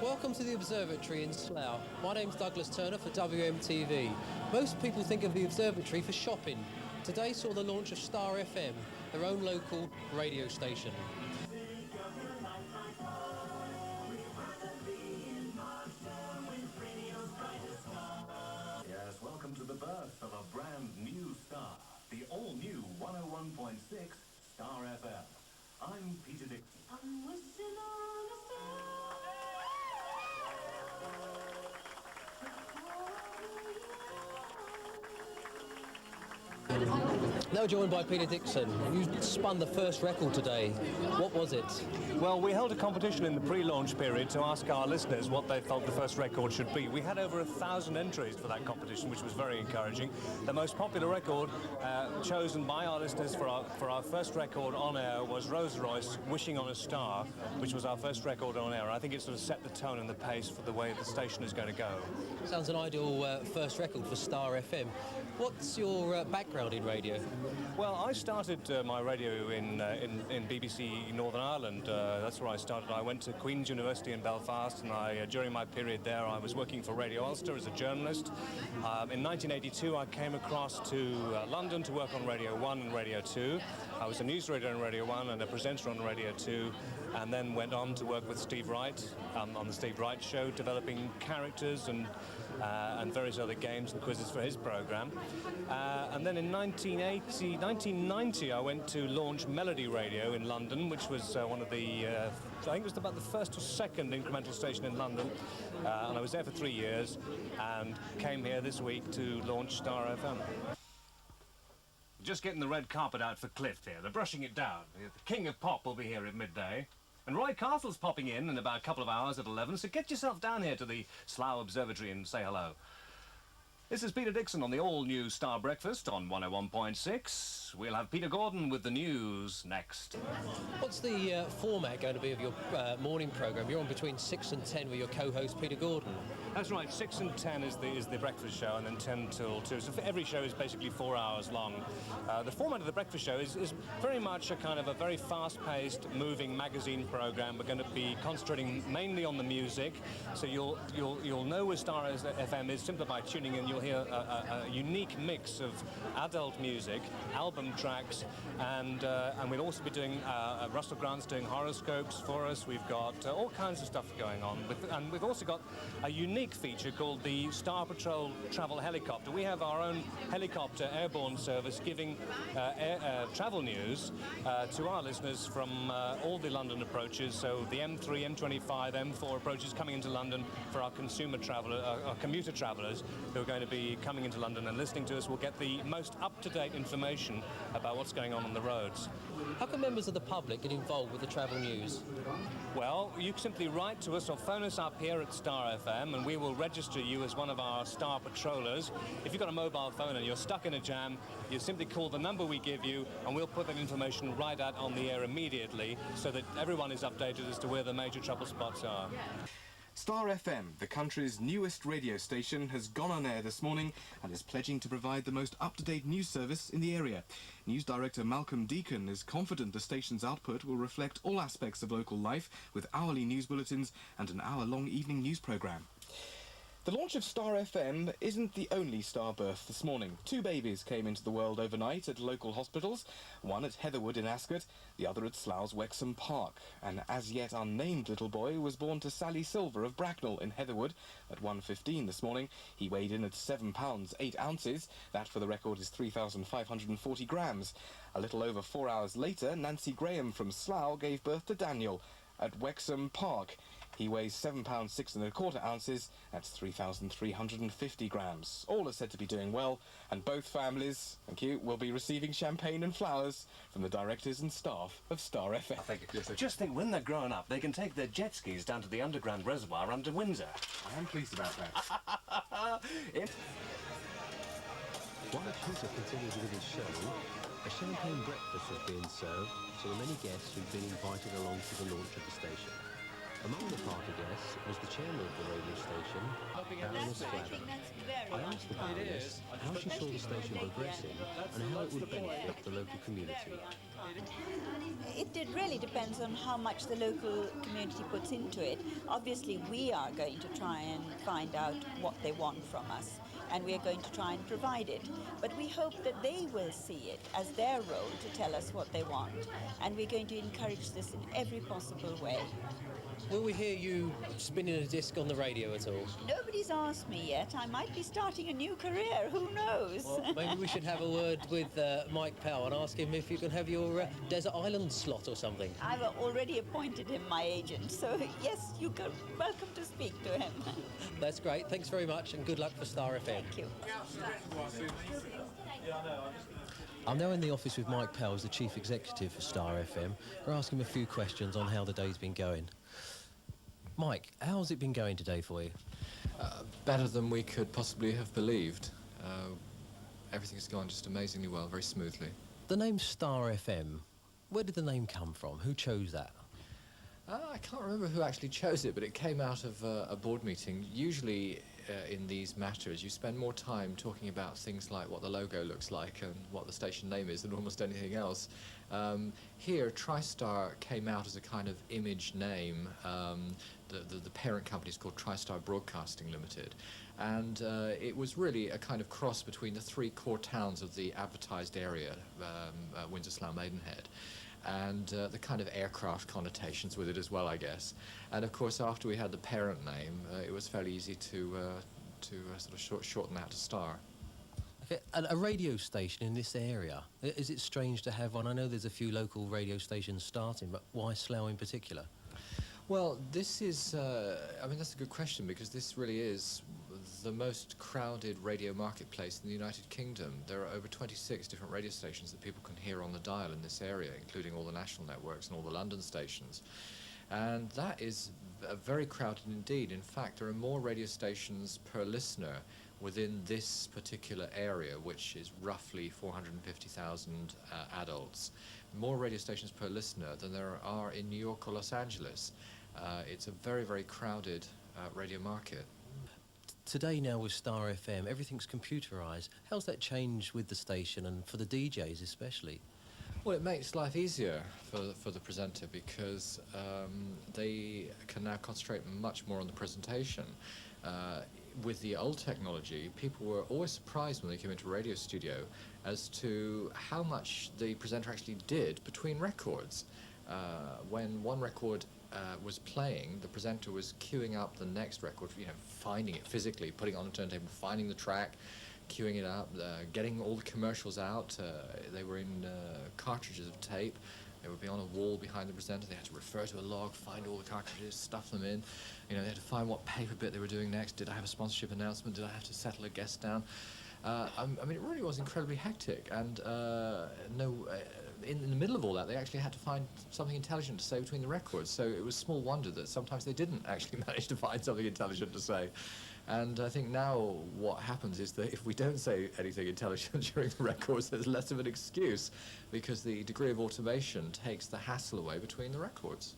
Welcome to the observatory in Slough. My name's Douglas Turner for WMTV. Most people think of the observatory for shopping. Today saw the launch of Star FM, their own local radio station. Yes, welcome to the birth of a brand new star, the all-new 101.6 Star FM. I'm Peter Dixon. I'm wishing on a star. Now joined by Peter Dixon. You spun the first record today. What was it? Well, we held a competition in the pre-launch period to ask our listeners what they felt the first record should be. We had over 1,000 entries for that competition, which was very encouraging. The most popular record chosen by our listeners for our first record on air was Rolls Royce, Wishing on a Star, which was our first record on air. I think it sort of set the tone and the pace for the way the station is going to go. Sounds an ideal first record for Star FM. What's your background in radio? Well, I started my radio in BBC Northern Ireland. That's where I started. I went to Queen's University in Belfast, and during my period there, I was working for Radio Ulster as a journalist. In 1982, I came across to London to work on Radio 1 and Radio 2. I was a news reader on Radio 1 and a presenter on Radio 2, and then went on to work with Steve Wright on the Steve Wright Show, developing characters and various other games and quizzes for his programme. And then in 1990, I went to launch Melody Radio in London, which was one of the, I think it was about the first or second incremental station in London. And I was there for 3 years and came here this week to launch Star FM. Just getting the red carpet out for Cliff here. They're brushing it down. The King of Pop will be here at midday. And Roy Castle's popping in about a couple of hours at 11, so get yourself down here to the Slough Observatory and say hello. This is Peter Dixon on the all-new Star Breakfast on 101.6. We'll have Peter Gordon with the news next. What's the format going to be of your morning programme? You're on between 6 and 10 with your co-host Peter Gordon. That's right, 6 and 10 is the breakfast show, and then 10 till 2. So every show is basically 4 hours long. The format of the breakfast show is very much a kind of a very fast-paced, moving magazine programme. We're going to be concentrating mainly on the music, so you'll know where Star FM is simply by tuning in. You'll hear a unique mix of adult music, album tracks, and we'll also be doing Russell Grant's doing horoscopes for us. We've got all kinds of stuff going on, and we've also got a unique feature called the Star Patrol Travel Helicopter. We have our own helicopter airborne service giving travel news to our listeners from all the London approaches, so the M3, M25, M4 approaches coming into London for our consumer traveller, our commuter travellers who are going to be coming into London and listening to us. Will get the most up-to-date information about what's going on the roads. How can members of the public get involved with the travel news? Well, you can simply write to us or phone us up here at Star FM, and we will register you as one of our Star Patrollers. If you've got a mobile phone and you're stuck in a jam, you simply call the number we give you, and we'll put that information right out on the air immediately so that everyone is updated as to where the major trouble spots are. Star FM, the country's newest radio station, has gone on air this morning and is pledging to provide the most up-to-date news service in the area. News Director Malcolm Deacon is confident the station's output will reflect all aspects of local life, with hourly news bulletins and an hour-long evening news programme. The launch of Star FM isn't the only star birth this morning. 2 babies came into the world overnight at local hospitals, one at Heatherwood in Ascot, the other at Slough's Wexham Park. An as-yet unnamed little boy was born to Sally Silver of Bracknell in Heatherwood at 1:15 this morning. He weighed in at 7 pounds 8 ounces. That, for the record, is 3,540 grams. A little over 4 hours later, Nancy Graham from Slough gave birth to Daniel at Wexham Park. He weighs 7 pounds 6 1/4 ounces. That's 3,350 grams. All are said to be doing well, and both families, thank you, will be receiving champagne and flowers from the directors and staff of Star FM. Just think, when they're growing up, they can take their jet skis down to the underground reservoir under Windsor. I am pleased about that. While Peter continues with his show, a champagne breakfast is being served to the many guests who've been invited along to the launch of the station. Among the party guests was the chairman of the radio station, Baroness Fladder. I asked the Baroness how she saw the station progressing and how it would benefit the local community. It really depends on how much the local community puts into it. Obviously, we are going to try and find out what they want from us, and we are going to try and provide it. But we hope that they will see it as their role to tell us what they want, and we're going to encourage this in every possible way. Will we hear you spinning a disc on the radio at all? Nobody's asked me yet. I might be starting a new career. Who knows? Well, maybe we should have a word with Mike Powell and ask him if you can have your desert island slot or something. I've already appointed him my agent, so yes, you can. Welcome to speak to him. That's great. Thanks very much, and good luck for Star FM. Thank you. I'm now in the office with Mike Powell, the chief executive for Star FM. We're asking him a few questions on how the day's been going. Mike, how's it been going today for you? Better than we could possibly have believed. Everything's gone just amazingly well, very smoothly. The name Star FM, where did the name come from? Who chose that? I can't remember who actually chose it, but it came out of a board meeting. Usually in these matters, you spend more time talking about things like what the logo looks like and what the station name is than almost anything else. Here, TriStar came out as a kind of image name. The parent company is called TriStar Broadcasting Limited, and it was really a kind of cross between the three core towns of the advertised area, Windsor, Slough, Maidenhead, and the kind of aircraft connotations with it as well, I guess. And of course, after we had the parent name, it was fairly easy to sort of shorten that to Star. Okay, a radio station in this area, is it strange to have one? I know there's a few local radio stations starting, but why Slough in particular? Well, this is, I mean, that's a good question, because this really is the most crowded radio marketplace in the United Kingdom. There are over 26 different radio stations that people can hear on the dial in this area, including all the national networks and all the London stations. And that is very crowded indeed. In fact, there are more radio stations per listener within this particular area, which is roughly 450,000 adults. More radio stations per listener than there are in New York or Los Angeles. It's a very, very crowded radio market. Today now with Star FM, everything's computerised. How's that changed with the station and for the DJs especially? Well, it makes life easier for the presenter, because they can now concentrate much more on the presentation. With the old technology, people were always surprised when they came into a radio studio as to how much the presenter actually did between records. When one record was playing, the presenter was queuing up the next record, finding it physically, putting it on a turntable, finding the track, queuing it up, getting all the commercials out. They were in cartridges of tape. They would be on a wall behind the presenter. They had to refer to a log, find all the cartridges, stuff them in. They had to find what paper bit they were doing next. Did I have a sponsorship announcement? Did I have to settle a guest down? I mean, it really was incredibly hectic. And in the middle of all that, they actually had to find something intelligent to say between the records. So it was small wonder that sometimes they didn't actually manage to find something intelligent to say. And I think now what happens is that if we don't say anything intelligent during the records, there's less of an excuse, because the degree of automation takes the hassle away between the records.